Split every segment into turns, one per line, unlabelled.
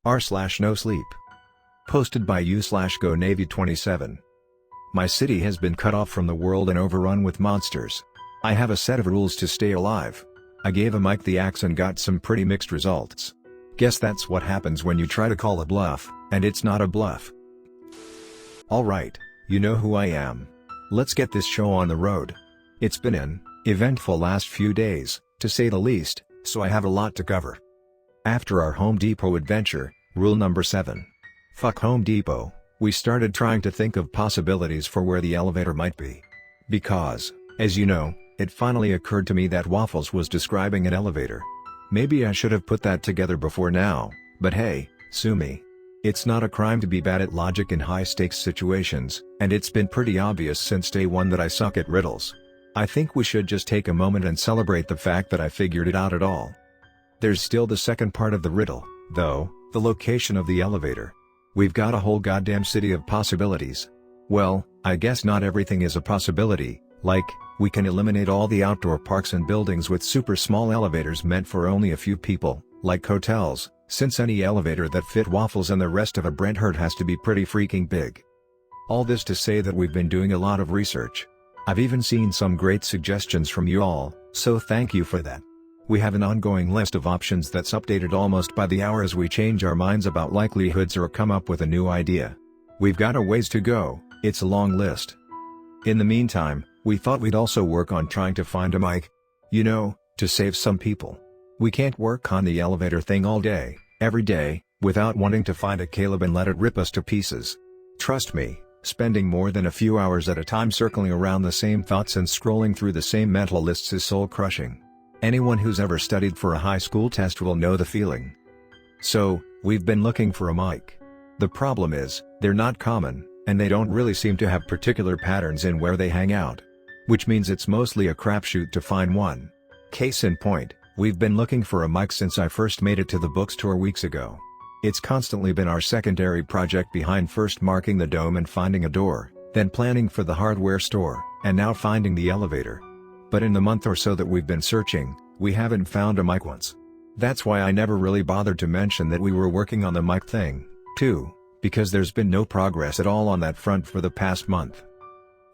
r/Nosleep. Posted by u/Go Navy 27. My city has been cut off from the world and overrun with monsters. I have a set of rules to stay alive. I gave a mic the axe and got some pretty mixed results. Guess that's what happens when you try to call a bluff, and it's not a bluff. Alright, you know who I am. Let's get this show on the road. It's been an eventful last few days, to say the least, so I have a lot to cover. After our Home Depot adventure, rule number 7. Fuck Home Depot, we started trying to think of possibilities for where the elevator might be. Because, as you know, it finally occurred to me that Waffles was describing an elevator. Maybe I should have put that together before now, but hey, sue me. It's not a crime to be bad at logic in high-stakes situations, and it's been pretty obvious since day one that I suck at riddles. I think we should just take a moment and celebrate the fact that I figured it out at all. There's still the second part of the riddle, though, the location of the elevator. We've got a whole goddamn city of possibilities. Well, I guess not everything is a possibility, like, we can eliminate all the outdoor parks and buildings with super small elevators meant for only a few people, like hotels, since any elevator that fit Waffles and the rest of a Brent herd has to be pretty freaking big. All this to say that we've been doing a lot of research. I've even seen some great suggestions from you all, so thank you for that. We have an ongoing list of options that's updated almost by the hour as we change our minds about likelihoods or come up with a new idea. We've got a ways to go, it's a long list. In the meantime, we thought we'd also work on trying to find a mic. You know, to save some people. We can't work on the elevator thing all day, every day, without wanting to find a Caleb and let it rip us to pieces. Trust me, spending more than a few hours at a time circling around the same thoughts and scrolling through the same mental lists is soul-crushing. Anyone who's ever studied for a high school test will know the feeling. So, we've been looking for a mic. The problem is, they're not common, and they don't really seem to have particular patterns in where they hang out. Which means it's mostly a crapshoot to find one. Case in point, we've been looking for a mic since I first made it to the bookstore weeks ago. It's constantly been our secondary project behind first marking the dome and finding a door, then planning for the hardware store, and now finding the elevator. But in the month or so that we've been searching, we haven't found a mic once. That's why I never really bothered to mention that we were working on the mic thing, too, because there's been no progress at all on that front for the past month.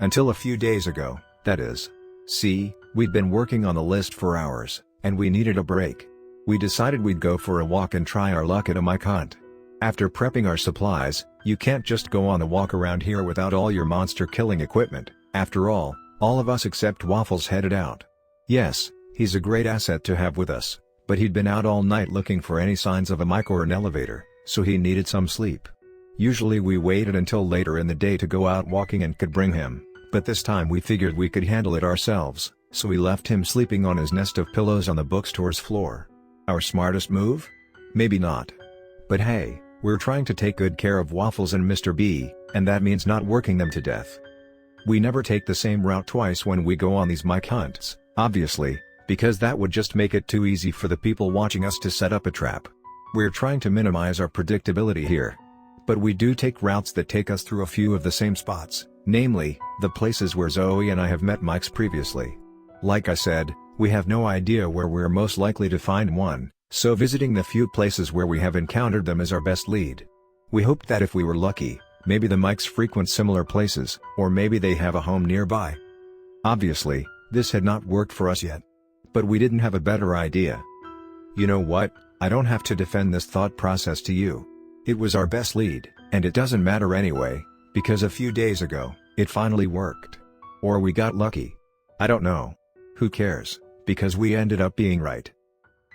Until a few days ago, that is. See, we'd been working on the list for hours, and we needed a break. We decided we'd go for a walk and try our luck at a mic hunt. After prepping our supplies, you can't just go on a walk around here without all your monster-killing equipment. After all of us except Waffles headed out. Yes, he's a great asset to have with us, but he'd been out all night looking for any signs of a mic or an elevator, so he needed some sleep. Usually we waited until later in the day to go out walking and could bring him, but this time we figured we could handle it ourselves, so we left him sleeping on his nest of pillows on the bookstore's floor. Our smartest move? Maybe not. But hey, we're trying to take good care of Waffles and Mr. B, and that means not working them to death. We never take the same route twice when we go on these mic hunts, obviously, because that would just make it too easy for the people watching us to set up a trap. We're trying to minimize our predictability here. But we do take routes that take us through a few of the same spots, namely, the places where Zoe and I have met mics previously. Like I said, we have no idea where we're most likely to find one, so visiting the few places where we have encountered them is our best lead. We hoped that if we were lucky, maybe the mics frequent similar places, or maybe they have a home nearby. Obviously, this had not worked for us yet. But we didn't have a better idea. You know what, I don't have to defend this thought process to you. It was our best lead, and it doesn't matter anyway, because a few days ago, it finally worked. Or we got lucky. I don't know. Who cares, because we ended up being right.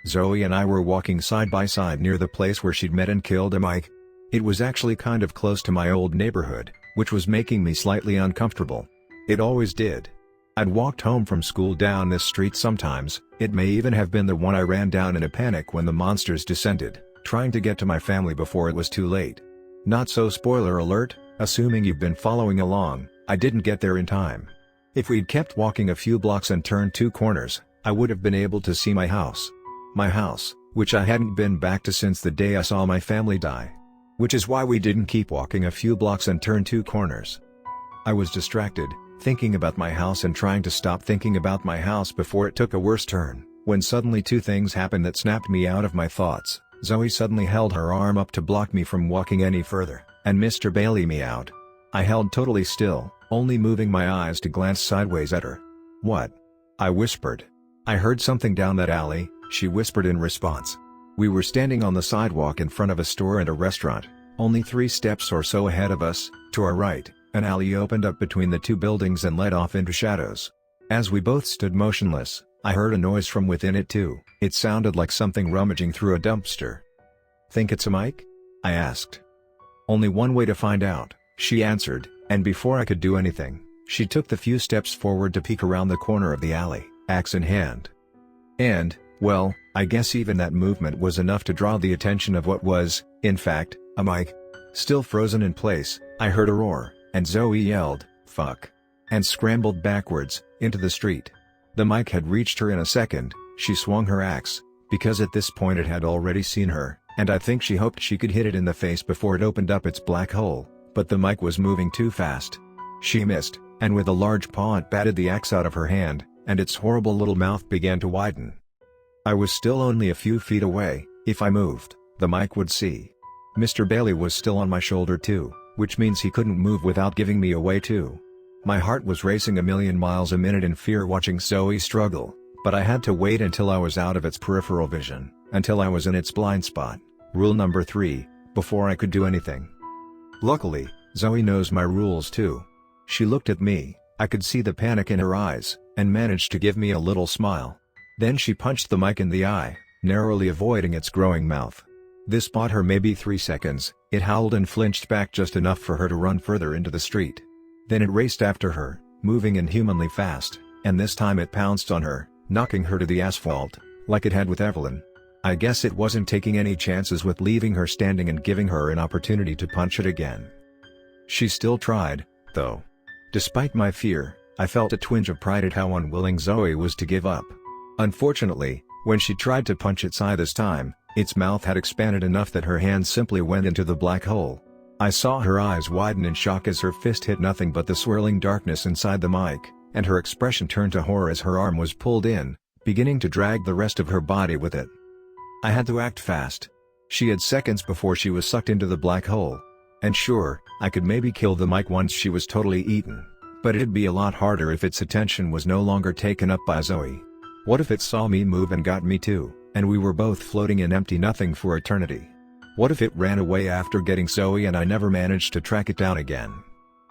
Zoe and I were walking side by side near the place where she'd met and killed a mic. It was actually kind of close to my old neighborhood, which was making me slightly uncomfortable. It always did. I'd walked home from school down this street sometimes, it may even have been the one I ran down in a panic when the monsters descended, trying to get to my family before it was too late. Not so spoiler alert, assuming you've been following along, I didn't get there in time. If we'd kept walking a few blocks and turned 2 corners, I would have been able to see my house. My house, which I hadn't been back to since the day I saw my family die. Which is why we didn't keep walking a few blocks and turn 2 corners. I was distracted, thinking about my house and trying to stop thinking about my house before it took a worse turn, when suddenly 2 things happened that snapped me out of my thoughts. Zoe suddenly held her arm up to block me from walking any further, and Mr. Bailey meowed. I held totally still, only moving my eyes to glance sideways at her. "What?" I whispered. "I heard something down that alley," she whispered in response. We were standing on the sidewalk in front of a store and a restaurant, only 3 steps or so ahead of us. To our right, an alley opened up between the 2 buildings and led off into shadows. As we both stood motionless, I heard a noise from within it too. It sounded like something rummaging through a dumpster. "Think it's a mic?" I asked. "Only one way to find out," she answered, and before I could do anything, she took the few steps forward to peek around the corner of the alley, axe in hand. And, well, I guess even that movement was enough to draw the attention of what was, in fact, a mic. Still frozen in place, I heard a roar, and Zoe yelled, "Fuck!" and scrambled backwards, into the street. The mic had reached her in a second. She swung her axe, because at this point it had already seen her, and I think she hoped she could hit it in the face before it opened up its black hole, but the mic was moving too fast. She missed, and with a large paw it batted the axe out of her hand, and its horrible little mouth began to widen. I was still only a few feet away. If I moved, the mic would see. Mr. Bailey was still on my shoulder too, which means he couldn't move without giving me away too. My heart was racing a million miles a minute in fear watching Zoe struggle, but I had to wait until I was out of its peripheral vision, until I was in its blind spot. Rule number 3, before I could do anything. Luckily, Zoe knows my rules too. She looked at me, I could see the panic in her eyes, and managed to give me a little smile. Then she punched the mic in the eye, narrowly avoiding its growing mouth. This bought her maybe 3 seconds. It howled and flinched back just enough for her to run further into the street. Then it raced after her, moving inhumanly fast, and this time it pounced on her, knocking her to the asphalt, like it had with Evelyn. I guess it wasn't taking any chances with leaving her standing and giving her an opportunity to punch it again. She still tried, though. Despite my fear, I felt a twinge of pride at how unwilling Zoe was to give up. Unfortunately, when she tried to punch its eye this time, its mouth had expanded enough that her hand simply went into the black hole. I saw her eyes widen in shock as her fist hit nothing but the swirling darkness inside the mic, and her expression turned to horror as her arm was pulled in, beginning to drag the rest of her body with it. I had to act fast. She had seconds before she was sucked into the black hole. And sure, I could maybe kill the mic once she was totally eaten, but it'd be a lot harder if its attention was no longer taken up by Zoe. What if it saw me move and got me too, and we were both floating in empty nothing for eternity? What if it ran away after getting Zoe and I never managed to track it down again?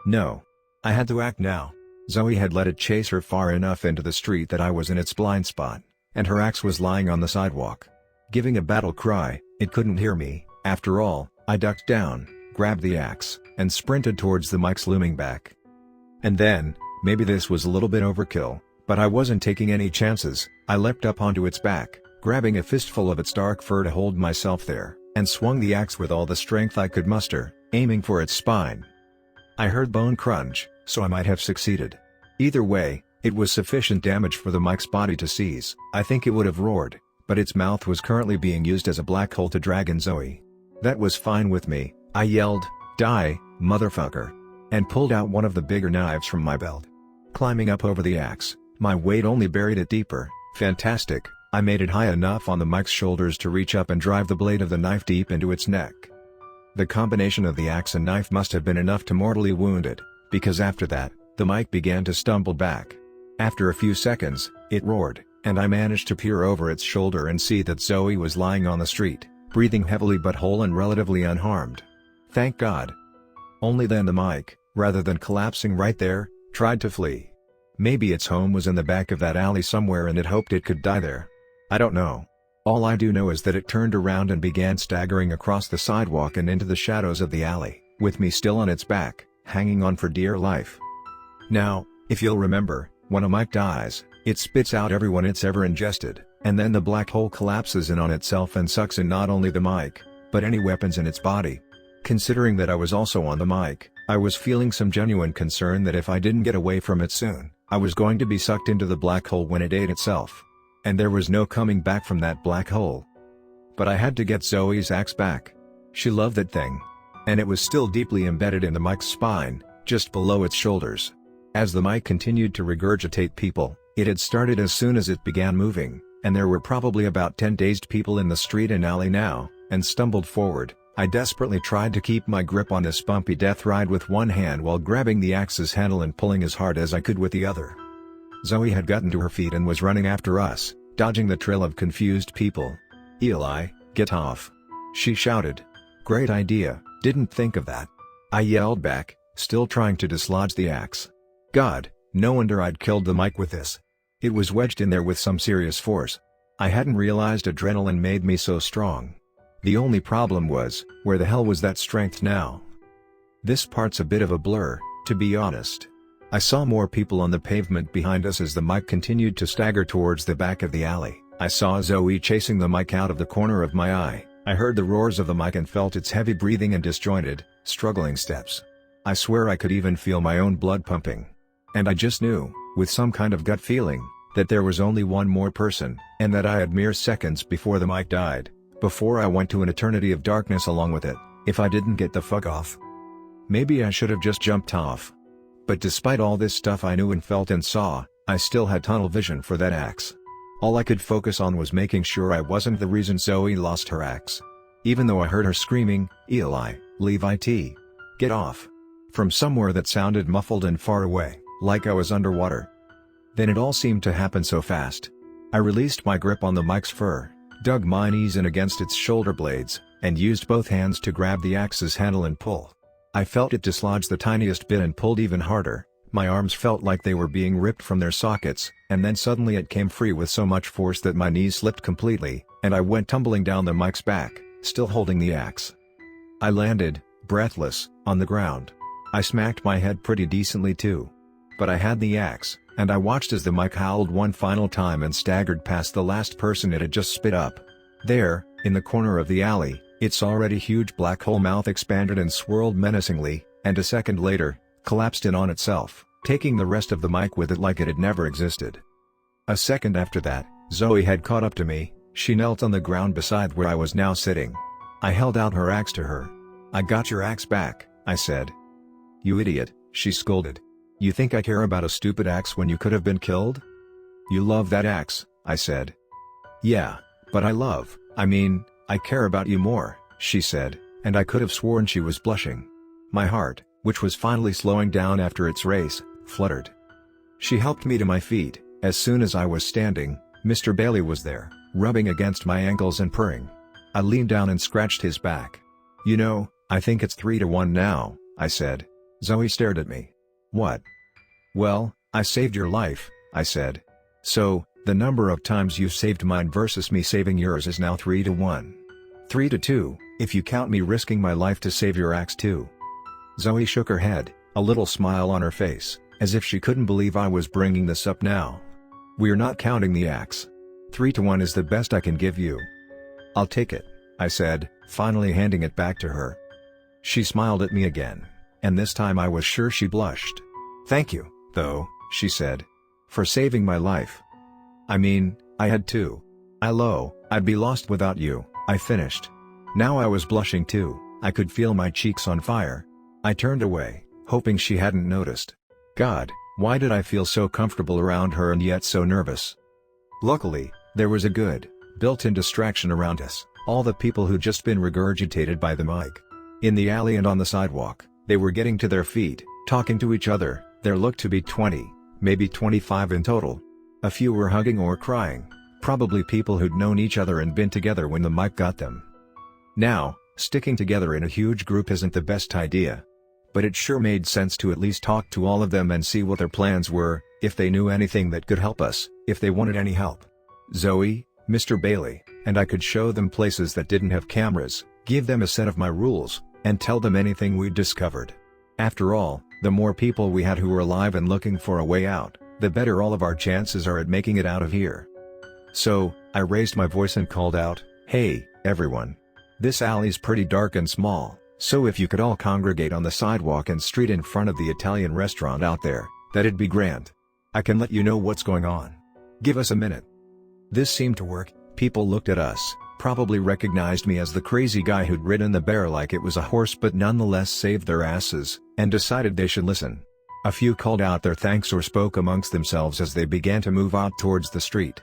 No. I had to act now. Zoe had let it chase her far enough into the street that I was in its blind spot, and her axe was lying on the sidewalk. Giving a battle cry, it couldn't hear me. After all, I ducked down, grabbed the axe, and sprinted towards the mic's looming back. And then, maybe this was a little bit overkill, but I wasn't taking any chances. I leapt up onto its back, grabbing a fistful of its dark fur to hold myself there, and swung the axe with all the strength I could muster, aiming for its spine. I heard bone crunch, so I might have succeeded. Either way, it was sufficient damage for the mic's body to seize. I think it would have roared, but its mouth was currently being used as a black hole to drag in Zoe. That was fine with me. I yelled, "Die, motherfucker!" and pulled out one of the bigger knives from my belt. Climbing up over the axe, my weight only buried it deeper. Fantastic. I made it high enough on the mic's shoulders to reach up and drive the blade of the knife deep into its neck. The combination of the axe and knife must have been enough to mortally wound it, because after that, the mic began to stumble back. After a few seconds, it roared, and I managed to peer over its shoulder and see that Zoe was lying on the street, breathing heavily but whole and relatively unharmed. Thank God. Only then the mic, rather than collapsing right there, tried to flee. Maybe its home was in the back of that alley somewhere and it hoped it could die there. I don't know. All I do know is that it turned around and began staggering across the sidewalk and into the shadows of the alley, with me still on its back, hanging on for dear life. Now, if you'll remember, when a mic dies, it spits out everyone it's ever ingested, and then the black hole collapses in on itself and sucks in not only the mic, but any weapons in its body. Considering that I was also on the mic, I was feeling some genuine concern that if I didn't get away from it soon, I was going to be sucked into the black hole when it ate itself. And there was no coming back from that black hole. But I had to get Zoe's axe back. She loved that thing. And it was still deeply embedded in the mic's spine, just below its shoulders. As the mic continued to regurgitate people, it had started as soon as it began moving, and there were probably about 10 dazed people in the street and alley now, and stumbled forward. I desperately tried to keep my grip on this bumpy death ride with one hand while grabbing the axe's handle and pulling as hard as I could with the other. Zoe had gotten to her feet and was running after us, dodging the trail of confused people. "Eli, get off!" she shouted. "Great idea, didn't think of that," I yelled back, still trying to dislodge the axe. God, no wonder I'd killed the mic with this. It was wedged in there with some serious force. I hadn't realized adrenaline made me so strong. The only problem was, where the hell was that strength now? This part's a bit of a blur, to be honest. I saw more people on the pavement behind us as the mic continued to stagger towards the back of the alley. I saw Zoe chasing the mic out of the corner of my eye. I heard the roars of the mic and felt its heavy breathing and disjointed, struggling steps. I swear I could even feel my own blood pumping. And I just knew, with some kind of gut feeling, that there was only one more person, and that I had mere seconds before the mic died, before I went to an eternity of darkness along with it, if I didn't get the fuck off. Maybe I should have just jumped off. But despite all this stuff I knew and felt and saw, I still had tunnel vision for that axe. All I could focus on was making sure I wasn't the reason Zoe lost her axe. Even though I heard her screaming, "Eli, leave it! Get off!" from somewhere that sounded muffled and far away, like I was underwater. Then it all seemed to happen so fast. I released my grip on the mic's fur, dug my knees in against its shoulder blades, and used both hands to grab the axe's handle and pull. I felt it dislodge the tiniest bit and pulled even harder. My arms felt like they were being ripped from their sockets, and then suddenly it came free with so much force that my knees slipped completely, and I went tumbling down the mic's back, still holding the axe. I landed, breathless, on the ground. I smacked my head pretty decently too. But I had the axe, and I watched as the mic howled one final time and staggered past the last person it had just spit up. There, in the corner of the alley, its already huge black hole mouth expanded and swirled menacingly, and a second later, collapsed in on itself, taking the rest of the mic with it like it had never existed. A second after that, Zoe had caught up to me. She knelt on the ground beside where I was now sitting. I held out her axe to her. "I got your axe back," I said. "You idiot," she scolded. "You think I care about a stupid axe when you could have been killed?" "You love that axe," I said. "Yeah, but I care about you more," she said, and I could have sworn she was blushing. My heart, which was finally slowing down after its race, fluttered. She helped me to my feet. As soon as I was standing, Mr. Bailey was there, rubbing against my ankles and purring. I leaned down and scratched his back. "You know, I think it's 3-1 now," I said. Zoe stared at me. "What?" "Well, I saved your life," I said. "So, the number of times you've saved mine versus me saving yours is now 3-1. 3-2, if you count me risking my life to save your axe too." Zoe shook her head, a little smile on her face, as if she couldn't believe I was bringing this up now. "We're not counting the axe. 3-1 is the best I can give you." "I'll take it," I said, finally handing it back to her. She smiled at me again, and this time I was sure she blushed. "Thank you, though," she said. "For saving my life." I had to. I'd be lost without you," I finished. Now I was blushing too. I could feel my cheeks on fire. I turned away, hoping she hadn't noticed. God, why did I feel so comfortable around her and yet so nervous? Luckily, there was a good, built-in distraction around us, all the people who'd just been regurgitated by the mic. In the alley and on the sidewalk, they were getting to their feet, talking to each other. There looked to be 20, maybe 25 in total. A few were hugging or crying, probably people who'd known each other and been together when the mic got them. Now, sticking together in a huge group isn't the best idea. But it sure made sense to at least talk to all of them and see what their plans were, if they knew anything that could help us, if they wanted any help. Zoe, Mr. Bailey, and I could show them places that didn't have cameras, give them a set of my rules, and tell them anything we'd discovered. After all, the more people we had who were alive and looking for a way out, the better all of our chances are at making it out of here. So, I raised my voice and called out, "Hey, everyone. This alley's pretty dark and small, so if you could all congregate on the sidewalk and street in front of the Italian restaurant out there, that'd be grand. I can let you know what's going on. Give us a minute." This seemed to work. People looked at us, probably recognized me as the crazy guy who'd ridden the bear like it was a horse but nonetheless saved their asses, and decided they should listen. A few called out their thanks or spoke amongst themselves as they began to move out towards the street.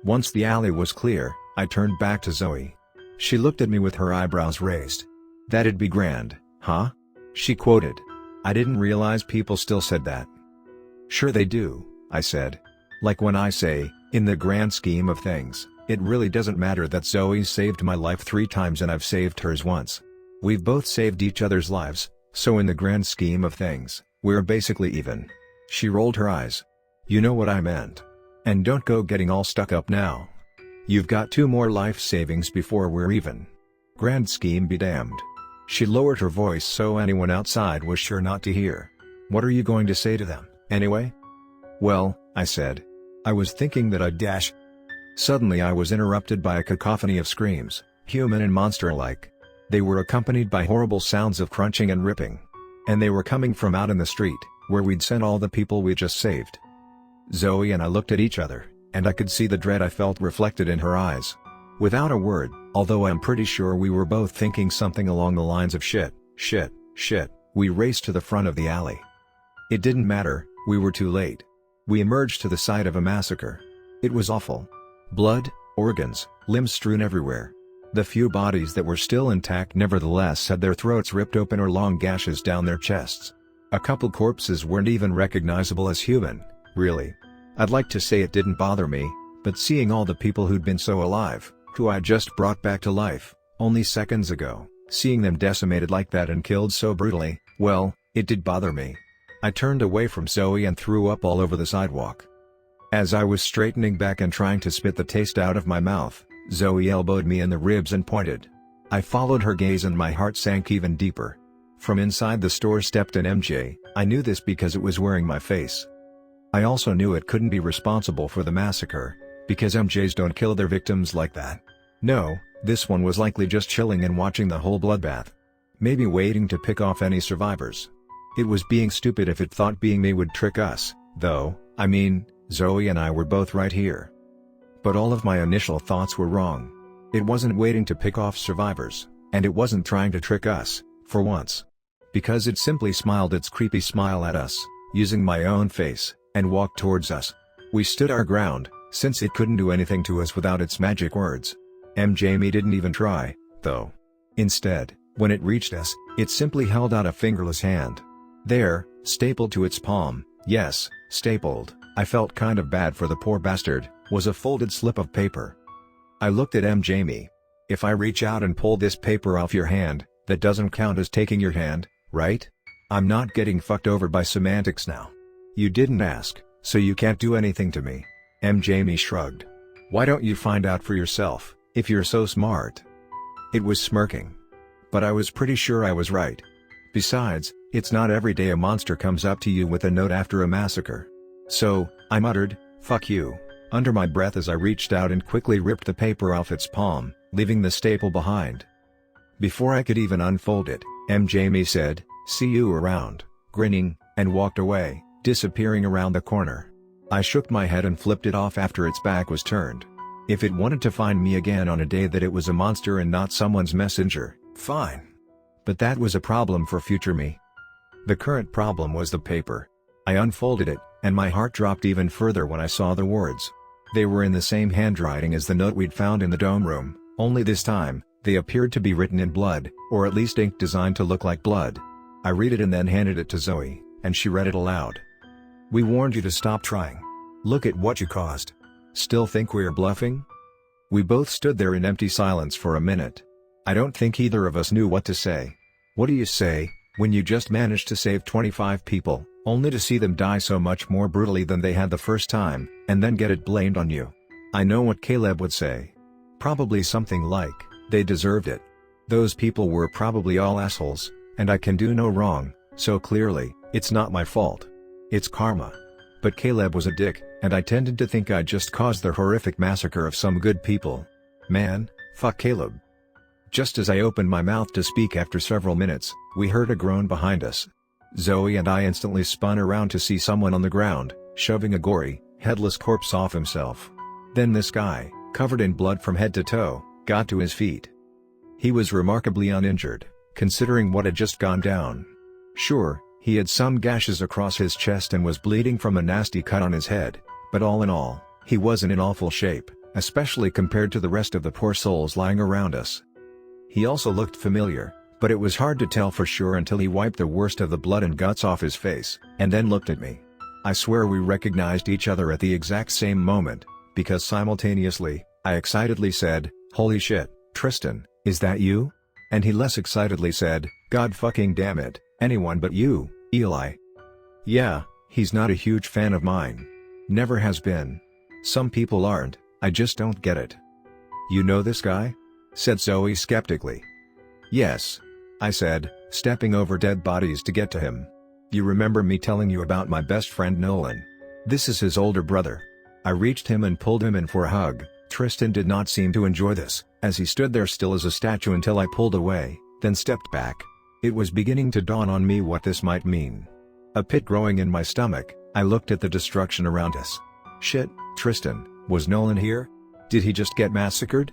Once the alley was clear, I turned back to Zoe. She looked at me with her eyebrows raised. "That'd be grand, huh?" she quoted. I didn't realize people still said that. "Sure they do," I said. "Like when I say, in the grand scheme of things, it really doesn't matter that Zoe saved my life 3 times and I've saved hers once. We've both saved each other's lives, so in the grand scheme of things, we're basically even." She rolled her eyes. "You know what I meant. And don't go getting all stuck up now. You've got 2 more life savings before we're even. Grand scheme be damned." She lowered her voice so anyone outside was sure not to hear. "What are you going to say to them, anyway?" "Well," I said. "I was thinking that I'd dash." Suddenly I was interrupted by a cacophony of screams, human and monster alike. They were accompanied by horrible sounds of crunching and ripping. And they were coming from out in the street, where we'd sent all the people we just saved. Zoe and I looked at each other, and I could see the dread I felt reflected in her eyes. Without a word, although I'm pretty sure we were both thinking something along the lines of shit, shit, shit, we raced to the front of the alley. It didn't matter, we were too late. We emerged to the site of a massacre. It was awful. Blood, organs, limbs strewn everywhere. The few bodies that were still intact nevertheless had their throats ripped open or long gashes down their chests. A couple corpses weren't even recognizable as human, really. I'd like to say it didn't bother me, but seeing all the people who'd been so alive, who I just brought back to life, only seconds ago, seeing them decimated like that and killed so brutally, well, it did bother me. I turned away from Zoe and threw up all over the sidewalk. As I was straightening back and trying to spit the taste out of my mouth, Zoe elbowed me in the ribs and pointed. I followed her gaze and my heart sank even deeper. From inside the store stepped an MJ, I knew this because it was wearing my face. I also knew it couldn't be responsible for the massacre, because MJs don't kill their victims like that. No, this one was likely just chilling and watching the whole bloodbath. Maybe waiting to pick off any survivors. It was being stupid if it thought being me would trick us, though, I mean, Zoe and I were both right here. But all of my initial thoughts were wrong. It wasn't waiting to pick off survivors, and it wasn't trying to trick us, for once. Because it simply smiled its creepy smile at us, using my own face, and walked towards us. We stood our ground, since it couldn't do anything to us without its magic words. Jamie didn't even try, though. Instead, when it reached us, it simply held out a fingerless hand. There, stapled to its palm, yes, stapled, I felt kind of bad for the poor bastard, was a folded slip of paper. I looked at Jamie. "If I reach out and pull this paper off your hand, that doesn't count as taking your hand, right? I'm not getting fucked over by semantics now. You didn't ask, so you can't do anything to me." Jamie shrugged. "Why don't you find out for yourself, if you're so smart?" It was smirking. But I was pretty sure I was right. Besides, it's not every day a monster comes up to you with a note after a massacre. So, I muttered, "Fuck you," under my breath as I reached out and quickly ripped the paper off its palm, leaving the staple behind. Before I could even unfold it, Jamie said, "See you around," grinning, and walked away, disappearing around the corner. I shook my head and flipped it off after its back was turned. If it wanted to find me again on a day that it was a monster and not someone's messenger, fine. But that was a problem for future me. The current problem was the paper. I unfolded it, and my heart dropped even further when I saw the words. They were in the same handwriting as the note we'd found in the dome room, only this time, they appeared to be written in blood, or at least ink designed to look like blood. I read it and then handed it to Zoe, and she read it aloud. "We warned you to stop trying. Look at what you caused. Still think we're bluffing?" We both stood there in empty silence for a minute. I don't think either of us knew what to say. What do you say, when you just managed to save 25 people, only to see them die so much more brutally than they had the first time, and then get it blamed on you? I know what Caleb would say. Probably something like, "They deserved it. Those people were probably all assholes, and I can do no wrong, so clearly, it's not my fault. It's karma." But Caleb was a dick, and I tended to think I'd just caused the horrific massacre of some good people. Man, fuck Caleb. Just as I opened my mouth to speak after several minutes, we heard a groan behind us. Zoe and I instantly spun around to see someone on the ground, shoving a gory, headless corpse off himself. Then this guy, covered in blood from head to toe, got to his feet. He was remarkably uninjured, considering what had just gone down. Sure, he had some gashes across his chest and was bleeding from a nasty cut on his head, but all in all, he wasn't in awful shape, especially compared to the rest of the poor souls lying around us. He also looked familiar, but it was hard to tell for sure until he wiped the worst of the blood and guts off his face, and then looked at me. I swear we recognized each other at the exact same moment, because simultaneously, I excitedly said, "Holy shit, Tristan, is that you?" And he less excitedly said, "God fucking damn it, anyone but you, Eli." Yeah, he's not a huge fan of mine. Never has been. Some people aren't, I just don't get it. "You know this guy?" said Zoe skeptically. "Yes," I said, stepping over dead bodies to get to him. "You remember me telling you about my best friend Nolan? This is his older brother." I reached him and pulled him in for a hug. Tristan did not seem to enjoy this, as he stood there still as a statue until I pulled away, then stepped back. It was beginning to dawn on me what this might mean. A pit growing in my stomach, I looked at the destruction around us. Shit, Tristan, was Nolan here? Did he just get massacred?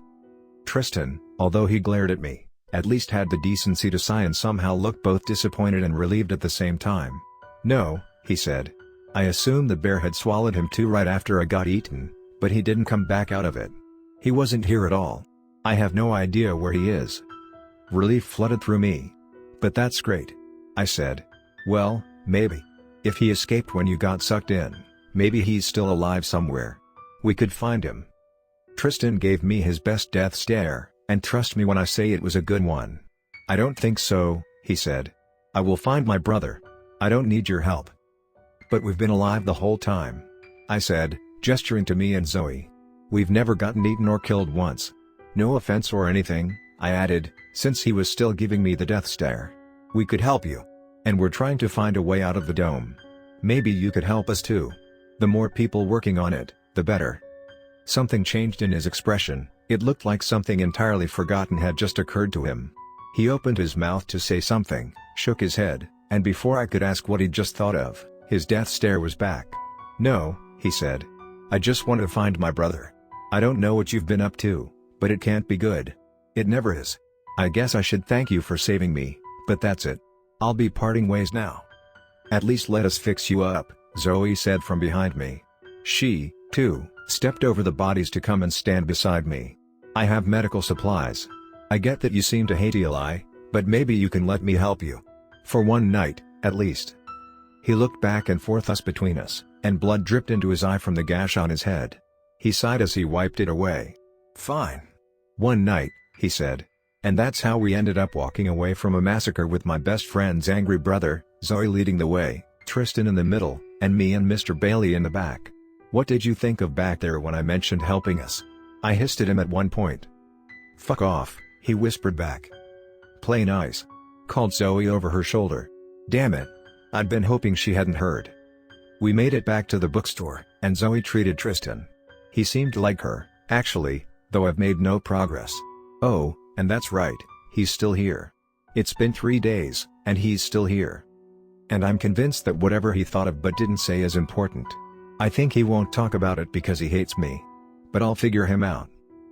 Tristan, although he glared at me, at least had the decency to sigh and somehow look both disappointed and relieved at the same time. "No," he said. "I assumed the bear had swallowed him too right after I got eaten, but he didn't come back out of it. He wasn't here at all. I have no idea where he is." Relief flooded through me. "But that's great," I said. "Well, maybe. If he escaped when you got sucked in, maybe he's still alive somewhere. We could find him." Tristan gave me his best death stare, and trust me when I say it was a good one. "I don't think so," he said. "I will find my brother. I don't need your help." "But we've been alive the whole time," I said, gesturing to me and Zoe. "We've never gotten eaten or killed once. No offense or anything," I added, since he was still giving me the death stare. "We could help you. And we're trying to find a way out of the dome. Maybe you could help us too. The more people working on it, the better." Something changed in his expression. It looked like something entirely forgotten had just occurred to him. He opened his mouth to say something, shook his head, and before I could ask what he'd just thought of, his death stare was back. "No," he said. "I just want to find my brother. I don't know what you've been up to, but it can't be good. It never is. I guess I should thank you for saving me, but that's it. I'll be parting ways now." "At least let us fix you up," Zoe said from behind me. She, too, stepped over the bodies to come and stand beside me. "I have medical supplies. I get that you seem to hate Eli, but maybe you can let me help you. For one night, at least." He looked back and forth between us, and blood dripped into his eye from the gash on his head. He sighed as he wiped it away. "Fine. One night," he said. "And that's how we ended up walking away from a massacre with my best friend's angry brother, Zoe leading the way, Tristan in the middle, and me and Mr. Bailey in the back. What did you think of back there when I mentioned helping us?" I hissed at him at one point. "Fuck off," he whispered back. "Play nice," called Zoe over her shoulder. Damn it. I'd been hoping she hadn't heard. We made it back to the bookstore, and Zoe treated Tristan. He seemed to like her, actually, though I've made no progress. Oh, and that's right, he's still here. It's been 3 days, and he's still here. And I'm convinced that whatever he thought of but didn't say is important. I think he won't talk about it because he hates me. But I'll figure him out.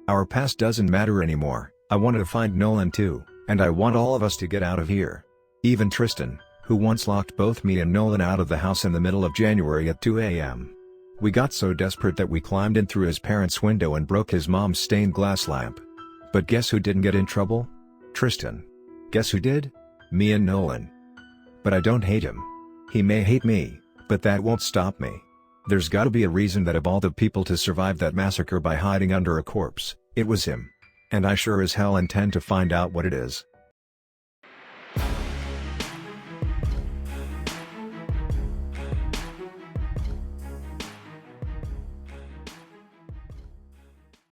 Our past doesn't matter anymore. I wanted to find Nolan too, and I want all of us to get out of here. Even Tristan, who once locked both me and Nolan out of the house in the middle of January at 2 a.m. We got so desperate that we climbed in through his parents' window and broke his mom's stained glass lamp. But guess who didn't get in trouble? Tristan. Guess who did? Me and Nolan. But I don't hate him. He may hate me, but that won't stop me. There's gotta be a reason that of all the people to survive that massacre by hiding under a corpse, it was him. And I sure as hell intend to find out what it is.